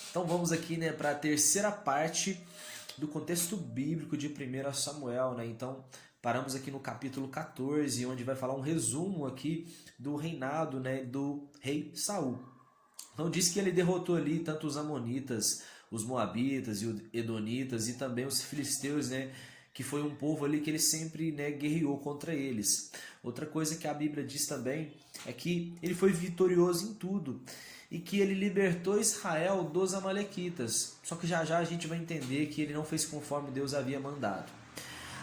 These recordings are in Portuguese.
Então vamos aqui, né, para a terceira parte do contexto bíblico de 1 Samuel, né? Então paramos aqui no capítulo 14, onde vai falar um resumo aqui do reinado, né, do rei Saul. Então diz que ele derrotou ali tanto os amonitas, os moabitas e os edonitas e também os filisteus, né, que foi um povo ali que ele sempre, né, guerreou contra eles. Outra coisa que a Bíblia diz também é que ele foi vitorioso em tudo e que ele libertou Israel dos amalequitas. Só que já já a gente vai entender que ele não fez conforme Deus havia mandado.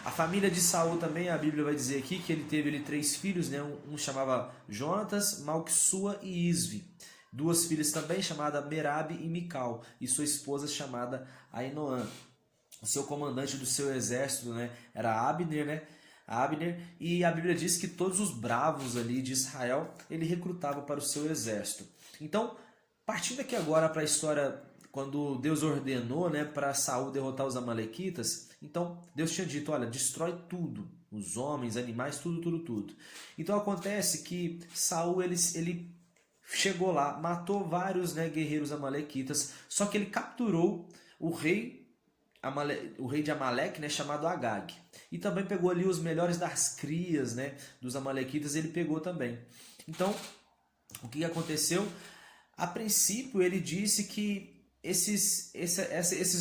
A família de Saul também, a Bíblia vai dizer aqui que ele teve ali 3 filhos, né? Um chamava Jonatas, Malquissua e Isvi. 2 filhas também, chamada Merabe e Mical, e sua esposa chamada Ainoã. O seu comandante do seu exército, né, era Abner, né? Abner, e a Bíblia diz que todos os bravos ali de Israel ele recrutava para o seu exército. Então, partindo aqui agora para a história quando Deus ordenou, né, para Saul derrotar os amalequitas, então Deus tinha dito, olha, destrói tudo, os homens, animais, tudo. Então acontece que Saul ele chegou lá, matou vários, né, guerreiros amalequitas, só que ele capturou o rei de Amaleque, né, chamado Agag. E também pegou ali os melhores das crias, né, dos amalequitas, ele pegou também. Então, o que aconteceu? A princípio, ele disse que esses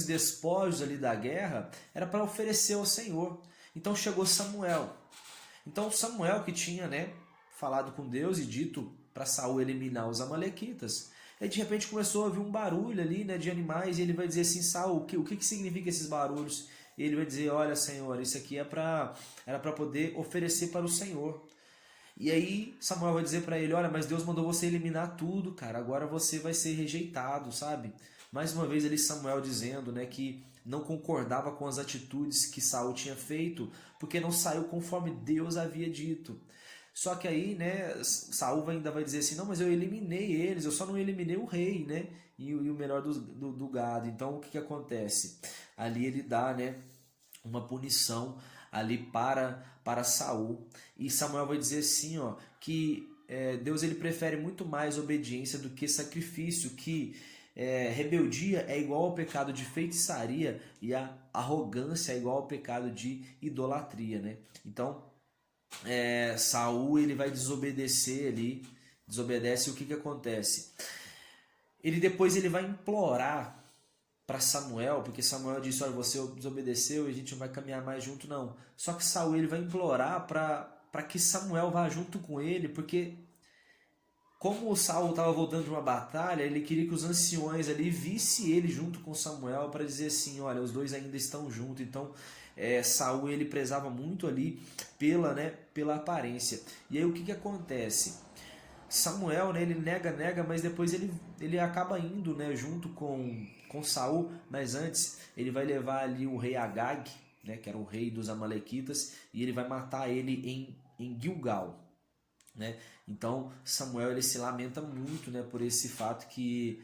despojos ali da guerra era para oferecer ao Senhor. Então chegou Samuel. Então Samuel, que tinha, né, falado com Deus e dito para Saul eliminar os amalequitas, aí de repente começou a ouvir um barulho ali, né, de animais, e ele vai dizer assim, Saul, o que significa esses barulhos? E ele vai dizer, olha, Senhor, isso aqui era para poder oferecer para o Senhor. E aí Samuel vai dizer para ele, olha, mas Deus mandou você eliminar tudo, cara, agora você vai ser rejeitado, sabe? Mais uma vez ali Samuel dizendo, né, que não concordava com as atitudes que Saul tinha feito, porque não saiu conforme Deus havia dito. Só que aí, né, Saul ainda vai dizer assim, não, mas eu eliminei eles, eu só não eliminei o rei, né, e o melhor do gado. Então o que acontece? Ali ele dá, né, uma punição ali para Saul. E Samuel vai dizer assim, ó, que Deus ele prefere muito mais obediência do que sacrifício, que rebeldia é igual ao pecado de feitiçaria e a arrogância é igual ao pecado de idolatria, né? Então Saul ele vai desobedecer ali, desobedece, e o que acontece? Depois ele vai implorar para Samuel, porque Samuel disse, olha, você desobedeceu e a gente não vai caminhar mais junto, não. Só que Saul ele vai implorar para que Samuel vá junto com ele, porque como o Saul estava voltando de uma batalha, ele queria que os anciões ali vissem ele junto com Samuel para dizer assim, olha, os dois ainda estão juntos. Então Saul ele prezava muito ali pela aparência. E aí o que acontece? Samuel, né, ele nega, mas depois ele acaba indo, né, junto com Saul, mas antes ele vai levar ali o rei Agag, né, que era o rei dos amalequitas, e ele vai matar ele em Gilgal, né? Então Samuel ele se lamenta muito, né, por esse fato que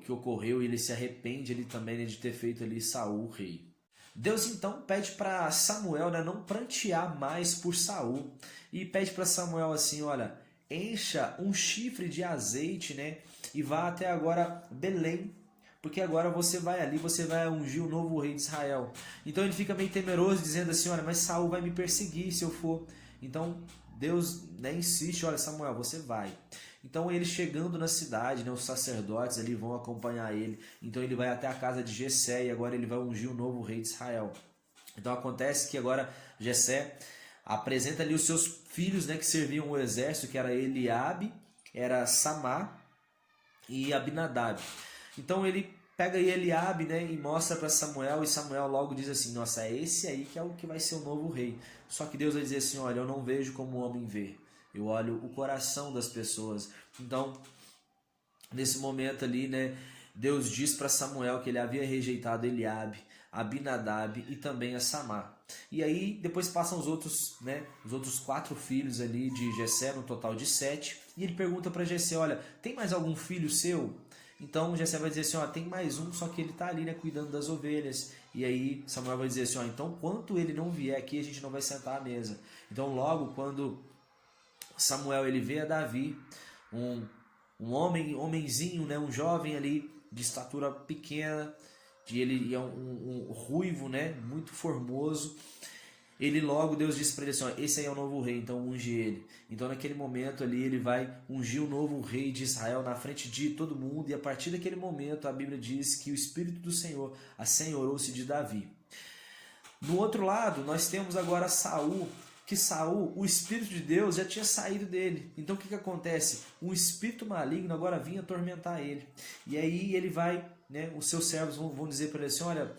ocorreu, e ele se arrepende ali também, né, de ter feito ali Saul rei. Deus então pede para Samuel, né, não prantear mais por Saul, e pede para Samuel assim, olha, encha um chifre de azeite, né, e vá até agora Belém, porque agora você vai ali, você vai ungir o novo rei de Israel. Então ele fica meio temeroso, dizendo assim, olha, mas Saul vai me perseguir se eu for. Então Deus, né, insiste, olha, Samuel, você vai. Então ele chegando na cidade, né, os sacerdotes ali vão acompanhar ele. Então ele vai até a casa de Jessé e agora ele vai ungir o novo rei de Israel. Então acontece que agora Jessé apresenta ali os seus filhos, né, que serviam o exército, que era Eliabe, era Samá e Abinadab. Então ele pega Eliabe, né, e mostra para Samuel, e Samuel logo diz assim, nossa, é esse aí que é o que vai ser o novo rei. Só que Deus vai dizer assim, olha, eu não vejo como o homem vê, eu olho o coração das pessoas. Então, nesse momento ali, né, Deus diz para Samuel que ele havia rejeitado Eliabe, Abinadab e também a Samá. E aí depois passam os outros 4 filhos ali de Jessé, no total de 7, e ele pergunta para Jessé, olha, tem mais algum filho seu? Então Jessé vai dizer assim, ó, tem mais um, só que ele está ali, né, cuidando das ovelhas. E aí Samuel vai dizer assim, ó, então quanto ele não vier aqui, a gente não vai sentar à mesa. Então logo quando Samuel ele vê a Davi, um homenzinho, né, um jovem ali, de estatura pequena, ele é um ruivo, né, muito formoso. Ele logo, Deus disse para ele assim, ó, esse aí é o novo rei, então unge ele. Então naquele momento ali ele vai ungir o novo rei de Israel na frente de todo mundo, e a partir daquele momento a Bíblia diz que o Espírito do Senhor assenhorou-se de Davi. No outro lado, nós temos agora Saul, que Saul, o Espírito de Deus já tinha saído dele. Então o que acontece? Um espírito maligno agora vinha atormentar ele. E aí ele vai, né, os seus servos vão dizer para ele assim, olha,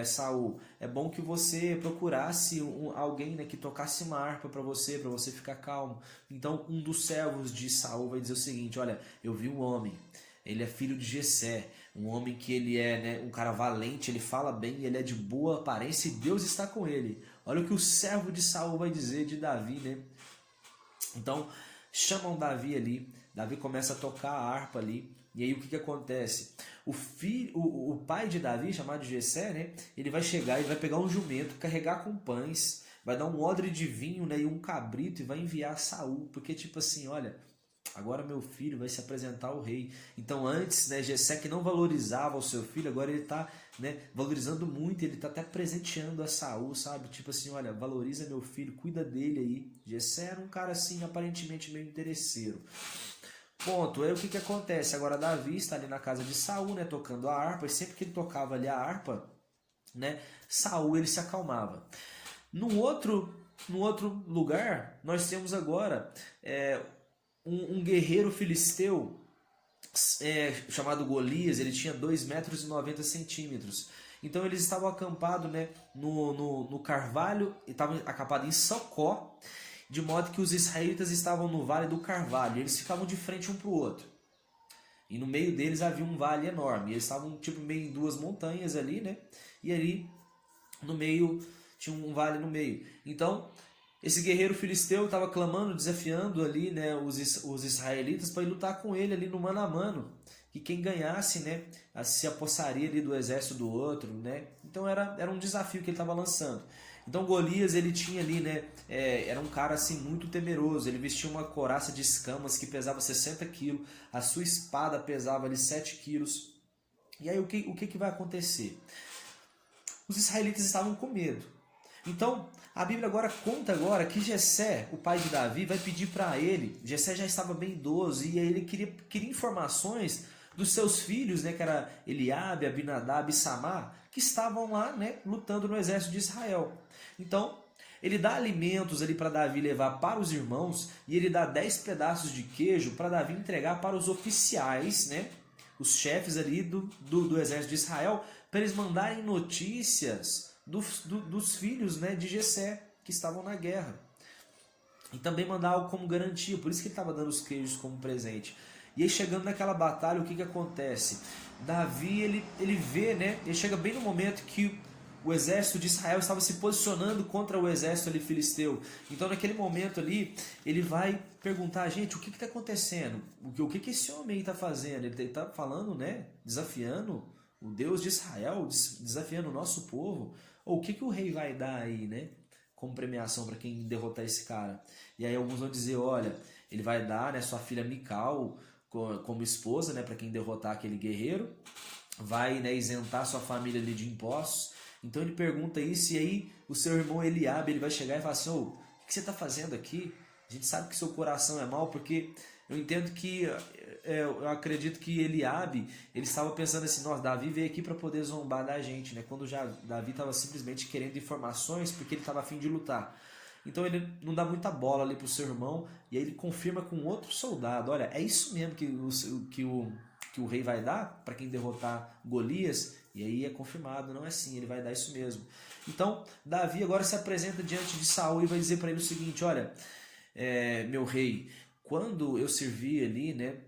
Saul, é bom que você procurasse alguém, né, que tocasse uma harpa para você ficar calmo. Então um dos servos de Saul vai dizer o seguinte, olha, eu vi um homem, ele é filho de Jessé, um homem que ele é, né, um cara valente, ele fala bem, ele é de boa aparência e Deus está com ele. Olha o que o servo de Saul vai dizer de Davi, né? Então chamam Davi ali, Davi começa a tocar a harpa ali, e aí o que acontece? O pai de Davi, chamado Jessé, né, ele vai chegar e vai pegar um jumento, carregar com pães, vai dar um odre de vinho, né, e um cabrito e vai enviar a Saul, porque tipo assim, olha, agora meu filho vai se apresentar ao rei. Então antes, né, Jessé que não valorizava o seu filho, agora ele está, né, valorizando muito, ele está até presenteando a Saul, sabe? Tipo assim, olha, valoriza meu filho, cuida dele aí. Jessé era um cara assim, aparentemente meio interesseiro. Ponto. Aí o que acontece? Agora Davi está ali na casa de Saul, né, tocando a harpa, e sempre que ele tocava ali a harpa, né, Saul ele se acalmava. No outro lugar, nós temos agora um guerreiro filisteu chamado Golias. Ele tinha 2,90 metros. Então eles estavam acampados, né, no carvalho, estavam acampados em Socó, de modo que os israelitas estavam no vale do Carvalho, eles ficavam de frente um para o outro. E no meio deles havia um vale enorme, eles estavam tipo meio em duas montanhas ali, né? E ali no meio tinha um vale no meio. Então esse guerreiro filisteu estava clamando, desafiando ali, né, os israelitas para ir lutar com ele ali no mano a mano. E quem ganhasse, né, se apossaria ali do exército do outro, né? Então era um desafio que ele estava lançando. Então Golias, ele tinha ali, né, era um cara assim muito temeroso, ele vestia uma couraça de escamas que pesava 60 quilos, a sua espada pesava ali 7 quilos. E aí o que vai acontecer? Os israelitas estavam com medo. Então a Bíblia agora conta agora que Jessé, o pai de Davi, vai pedir para ele, Jessé já estava bem idoso, e aí ele queria informações dos seus filhos, né, que era Eliabe, Abinadab e Samar, que estavam lá, né, lutando no exército de Israel. Então ele dá alimentos ali para Davi levar para os irmãos, e ele dá 10 pedaços de queijo para Davi entregar para os oficiais, né, os chefes ali do exército de Israel, para eles mandarem notícias dos filhos, né, de Jessé, que estavam na guerra. E também mandar algo como garantia, por isso que ele estava dando os queijos como presente. E aí chegando naquela batalha, o que acontece? Davi, ele vê, né, ele chega bem no momento que o exército de Israel estava se posicionando contra o exército ali filisteu. Então naquele momento ali, ele vai perguntar, gente, o que está acontecendo? O que esse homem aí está fazendo? Ele está falando, né, desafiando o Deus de Israel, desafiando o nosso povo. Ou o que o rei vai dar aí, né, como premiação para quem derrotar esse cara? E aí alguns vão dizer, olha, ele vai dar, né, sua filha Mical como esposa, né, para quem derrotar aquele guerreiro, vai, né, isentar sua família ali de impostos. Então ele pergunta isso, e aí o seu irmão Eliabe, ele vai chegar e falar assim, o que você está fazendo aqui? A gente sabe que seu coração é mau, porque eu entendo que, eu acredito que Eliabe, ele estava pensando assim, nossa, Davi veio aqui para poder zombar da gente, né? Quando já Davi estava simplesmente querendo informações, porque ele estava a fim de lutar. Então ele não dá muita bola ali para o seu irmão, e aí ele confirma com outro soldado, olha, é isso mesmo que o rei vai dar para quem derrotar Golias? E aí é confirmado, não é assim, ele vai dar isso mesmo. Então Davi agora se apresenta diante de Saul e vai dizer para ele o seguinte, olha, meu rei, quando eu servi ali, né,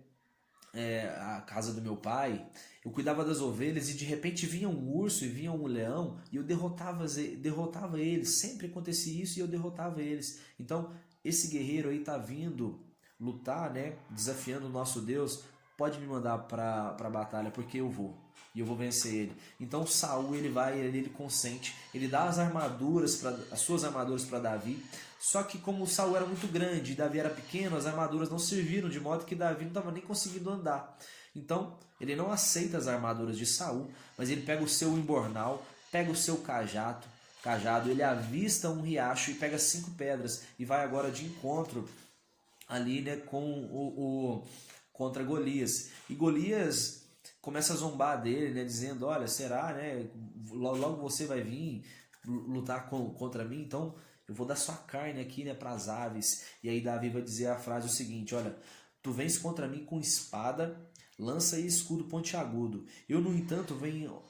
a casa do meu pai, eu cuidava das ovelhas e de repente vinha um urso e vinha um leão e eu derrotava eles, sempre acontecia isso e eu derrotava eles. Então esse guerreiro aí tá vindo lutar, né, desafiando o nosso Deus, pode me mandar para a batalha, porque eu vou. E eu vou vencer ele. Então Saul, ele consente, ele dá as suas armaduras para Davi. Só que como Saul era muito grande e Davi era pequeno, as armaduras não serviram, de modo que Davi não estava nem conseguindo andar. Então, ele não aceita as armaduras de Saul, mas ele pega o seu imbornal, pega o seu cajado, ele avista um riacho e pega 5 pedras e vai agora de encontro ali, né, contra Golias. E Golias começa a zombar dele, né, dizendo: olha, será, né, logo você vai vir lutar contra mim, então eu vou dar sua carne aqui, né, para as aves. E aí Davi vai dizer a frase o seguinte: olha, tu vens contra mim com espada, lança e escudo pontiagudo. Eu, no entanto,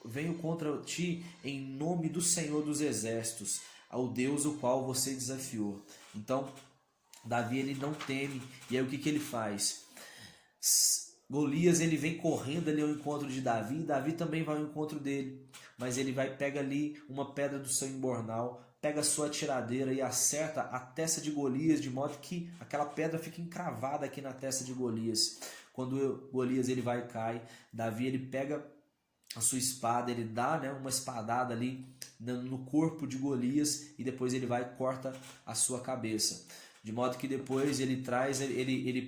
venho contra ti em nome do Senhor dos Exércitos, ao Deus o qual você desafiou. Então, Davi, ele não teme. E aí o que ele faz? Golias, ele vem correndo ali ao encontro de Davi, Davi também vai ao encontro dele, mas ele pega ali uma pedra do seu imbornal, pega a sua tiradeira e acerta a testa de Golias, de modo que aquela pedra fica encravada aqui na testa de Golias. Quando Golias ele vai e cai, Davi ele pega a sua espada, ele dá, né, uma espadada ali no corpo de Golias e depois ele vai e corta a sua cabeça. De modo que depois ele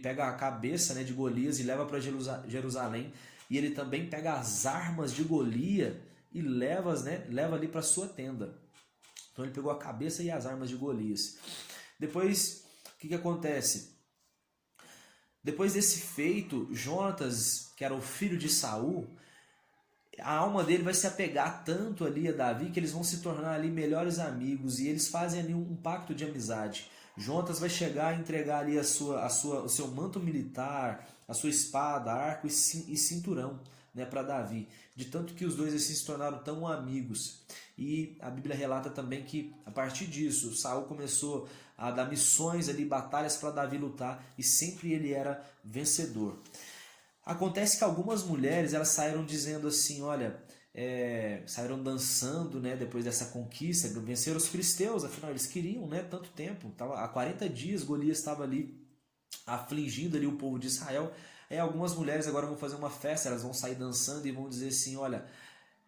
pega a cabeça, né, de Golias e leva para Jerusalém, e ele também pega as armas de Golias e leva ali para sua tenda. Então ele pegou a cabeça e as armas de Golias. Depois, o que acontece? Depois desse feito, Jonatas, que era o filho de Saul, a alma dele vai se apegar tanto ali a Davi que eles vão se tornar ali melhores amigos e eles fazem ali um pacto de amizade. Jonatas vai chegar a entregar ali o seu manto militar, a sua espada, arco e cinturão, né, para Davi. De tanto que os dois assim, se tornaram tão amigos. E a Bíblia relata também que a partir disso Saul começou a dar missões ali, batalhas para Davi lutar e sempre ele era vencedor. Acontece que algumas mulheres elas saíram dizendo assim, olha, saíram dançando, né, depois dessa conquista, venceram os filisteus, afinal eles queriam, né, tanto tempo, há 40 dias Golias estava ali afligindo ali o povo de Israel. Algumas mulheres agora vão fazer uma festa, elas vão sair dançando e vão dizer assim, olha,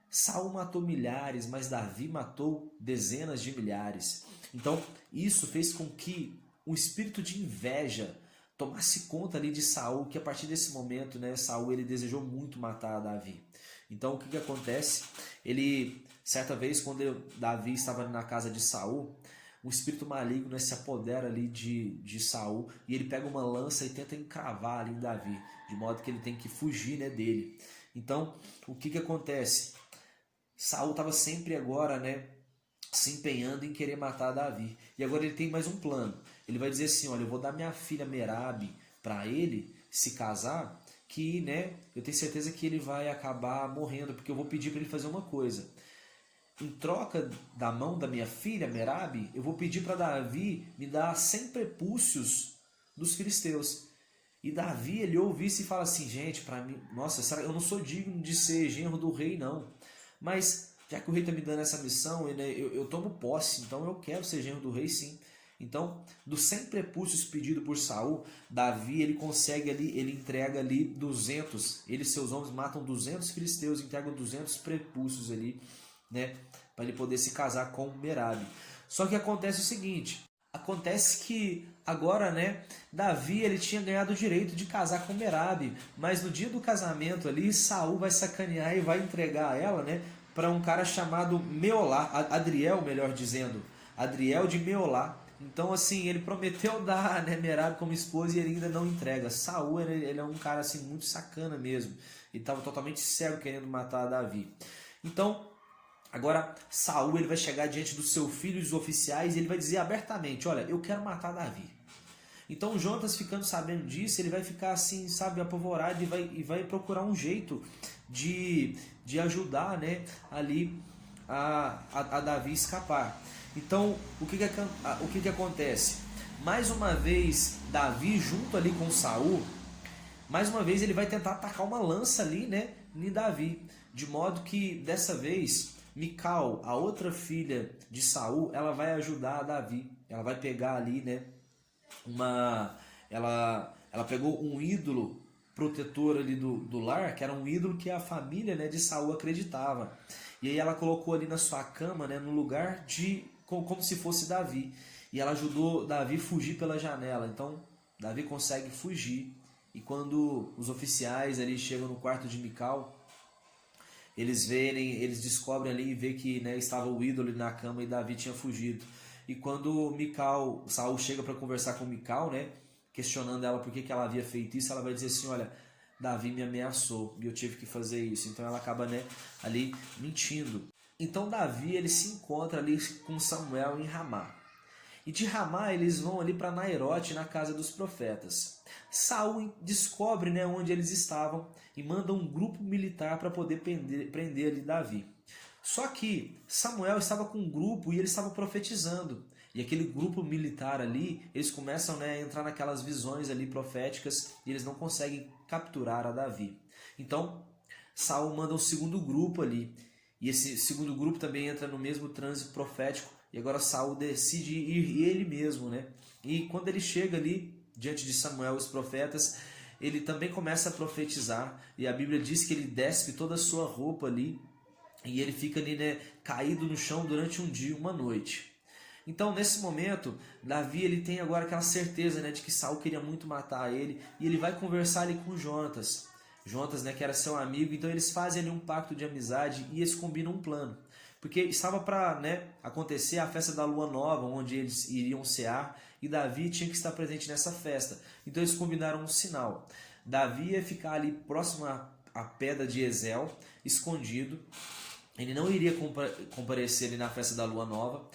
Saul matou milhares, mas Davi matou dezenas de milhares. Então isso fez com que o espírito de inveja tomasse conta ali de Saul, que a partir desse momento, né, Saul ele desejou muito matar Davi. Então o que acontece? Ele, certa vez, quando Davi estava na casa de Saul, um espírito maligno, né, se apodera ali de Saul e ele pega uma lança e tenta encravar ali em Davi, de modo que ele tem que fugir, né, dele. Então o que acontece? Saul estava sempre agora, né, se empenhando em querer matar Davi. E agora ele tem mais um plano. Ele vai dizer assim, olha, eu vou dar minha filha Merabe para ele se casar, que, né, eu tenho certeza que ele vai acabar morrendo, porque eu vou pedir para ele fazer uma coisa. Em troca da mão da minha filha Merabe, eu vou pedir para Davi me dar 100 prepúcios dos filisteus. E Davi, ele ouve isso e fala assim, gente, para mim, nossa, eu não sou digno de ser genro do rei, não. Mas, já que o rei está me dando essa missão, eu tomo posse, então eu quero ser genro do rei, sim. Então, dos 100 prepúcios pedidos por Saul, Davi, ele consegue ali, ele entrega ali 200, ele e seus homens matam 200 filisteus, entregam 200 prepúcios ali, né, para ele poder se casar com Merabe. Só que acontece o seguinte, acontece que agora, né, Davi ele tinha ganhado o direito de casar com Merabe, mas no dia do casamento ali, Saul vai sacanear e vai entregar ela, né, para um cara chamado Meolá, Adriel, melhor dizendo, Adriel de Meolá. Então assim, ele prometeu dar, né, Merabe como esposa e ele ainda não entrega. Saul, ele é um cara assim muito sacana mesmo, ele estava totalmente cego querendo matar Davi. Então agora Saul ele vai chegar diante do seu filho e dos oficiais e ele vai dizer abertamente, olha, eu quero matar Davi. Então Jonatas, ficando sabendo disso, ele vai ficar assim, sabe, apavorado e vai procurar um jeito de ajudar, né, ali a Davi escapar. Então o que acontece? Mais uma vez Davi junto ali com Saul, mais uma vez ele vai tentar atacar uma lança ali, né, em Davi, de modo que dessa vez Mical, a outra filha de Saul, ela vai ajudar a Davi. Ela vai pegar ali, né, ela pegou um ídolo protetor ali do lar, que era um ídolo que a família, né, de Saul acreditava. E aí ela colocou ali na sua cama, né, no lugar como se fosse Davi. E ela ajudou Davi a fugir pela janela. Então Davi consegue fugir. E quando os oficiais ali chegam no quarto de Mical, eles descobrem ali e vê que, né, estava o ídolo ali na cama e Davi tinha fugido. E quando Saul chega para conversar com Mical, né, questionando ela por que ela havia feito isso, ela vai dizer assim, olha, Davi me ameaçou e eu tive que fazer isso. Então ela acaba, né, ali mentindo. Então Davi ele se encontra ali com Samuel em Ramá. E de Ramá eles vão ali para Nairote, na casa dos profetas. Saul descobre, né, onde eles estavam e manda um grupo militar para poder prender ali Davi. Só que Samuel estava com um grupo e ele estava profetizando. E aquele grupo militar ali, eles começam, né, a entrar naquelas visões ali proféticas e eles não conseguem capturar a Davi. Então Saul manda um segundo grupo ali. E esse segundo grupo também entra no mesmo trânsito profético. E agora Saul decide ir ele mesmo, né? E quando ele chega ali diante de Samuel e os profetas, ele também começa a profetizar. E a Bíblia diz que ele despe toda a sua roupa ali. E ele fica ali, né, caído no chão durante um dia, uma noite. Então, nesse momento, Davi ele tem agora aquela certeza, né, de que Saul queria muito matar ele. E ele vai conversar ali com Jonatas. Jonatas, né, que era seu amigo. Então eles fazem ali um pacto de amizade e eles combinam um plano. Porque estava para, né, acontecer a festa da lua nova, onde eles iriam cear, e Davi tinha que estar presente nessa festa. Então eles combinaram um sinal. Davi ia ficar ali próximo à pedra de Ezel, escondido. Ele não iria comparecer ali na festa da lua nova.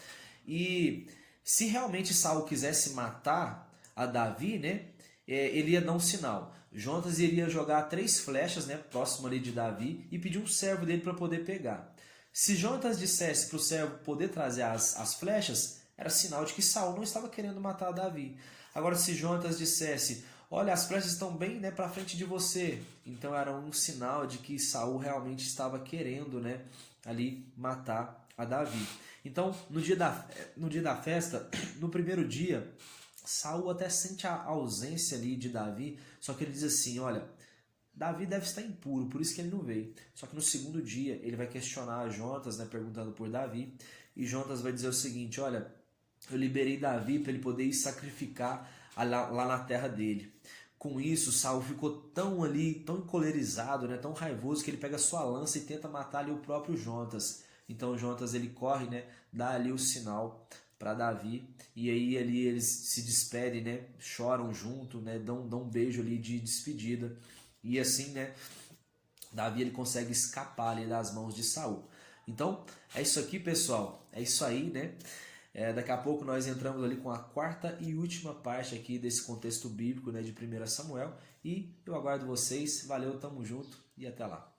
E se realmente Saul quisesse matar a Davi, né, ele ia dar um sinal. Jonatas iria jogar 3 flechas, né, próximo ali de Davi e pedir um servo dele para poder pegar. Se Jonatas dissesse para o servo poder trazer as flechas, era sinal de que Saul não estava querendo matar Davi. Agora, se Jonatas dissesse, olha, as flechas estão bem, né, para frente de você, então era um sinal de que Saul realmente estava querendo, né, ali matar a Davi. Então, no dia da festa, no primeiro dia, Saul até sente a ausência ali de Davi, só que ele diz assim, olha, Davi deve estar impuro, por isso que ele não veio. Só que no segundo dia ele vai questionar Jonatas, né, perguntando por Davi. E Jonatas vai dizer o seguinte, olha, eu liberei Davi para ele poder ir sacrificar lá na terra dele. Com isso, Saul ficou tão encolerizado, né, tão raivoso, que ele pega sua lança e tenta matar ali o próprio Jonatas. Então Jonatas ele corre, né, dá ali o sinal para Davi, e aí ali eles se despedem, né, choram junto, né, dão um beijo ali de despedida. E assim, né, Davi ele consegue escapar ali das mãos de Saul. Então, é isso aqui, pessoal. É isso aí, né? Daqui a pouco nós entramos ali com a quarta e última parte aqui desse contexto bíblico, né, de 1 Samuel. E eu aguardo vocês. Valeu, tamo junto e até lá.